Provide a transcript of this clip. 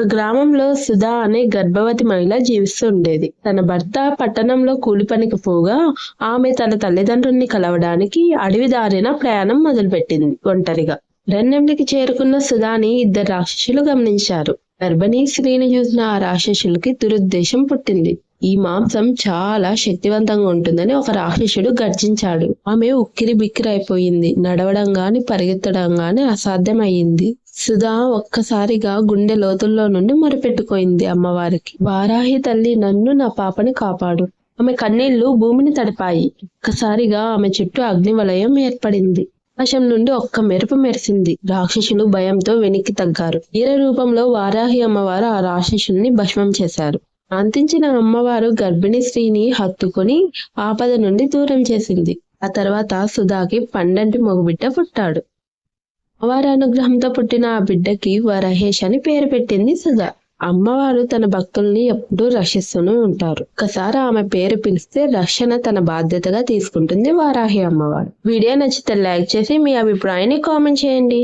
గ్రామంలో సుధా అనే గర్భవతి మహిళ జీవిస్తూ ఉండేది. తన భర్త పట్టణంలో కూలి పనికి పోగా ఆమె తన తల్లిదండ్రుల్ని కలవడానికి అడవి దారిన ప్రయాణం మొదలుపెట్టింది ఒంటరిగా. అరణ్యంలోకి చేరుకున్న సుధాని ఇద్దరు రాక్షసులు గమనించారు. గర్భిణీ స్త్రీని చూసిన ఆ రాక్షసులకి దురుద్దేశం పుట్టింది. ఈ మాంసం చాలా శక్తివంతంగా ఉంటుందని ఒక రాక్షసుడు గర్జించాడు. ఆమె ఉక్కిరి బిక్కిరి అయిపోయింది. నడవడం గాని పరిగెత్తడం గాని అసాధ్యమయ్యింది. సుధా ఒక్కసారిగా గుండె లోతుల్లో నుండి మొరపెట్టుకోయింది అమ్మవారికి. వారాహి తల్లి, నన్ను, నా పాపని కాపాడు. ఆమె కన్నీళ్లు భూమిని తడిపాయి. ఒక్కసారిగా ఆమె చుట్టూ అగ్నివలయం ఏర్పడింది. ఆకాశం నుండి ఒక్క మెరుపు మెరిసింది. రాక్షసులు భయంతో వెనక్కి తగ్గారు. వీర రూపంలో వారాహి అమ్మవారు ఆ రాక్షసుల్ని భస్మం చేశారు. శాంతించిన అమ్మవారు గర్భిణీ స్త్రీని హత్తుకొని ఆపద నుండి దూరం చేసింది. ఆ తర్వాత సుధాకి పండంటి మగబిడ్డ పుట్టాడు. అమ్మవారి అనుగ్రహంతో పుట్టిన ఆ బిడ్డకి వరహేష్ అని పేరు పెట్టింది సుధా. అమ్మవారు తన భక్తుల్ని ఎప్పుడూ రక్షిస్తూనే ఉంటారు. ఒకసారి ఆమె పేరు పిలిస్తే రక్షణ తన బాధ్యతగా తీసుకుంటుంది వారాహి అమ్మవారు. వీడియో నచ్చితే లైక్ చేసి మీ అభిప్రాయాన్ని కామెంట్ చేయండి.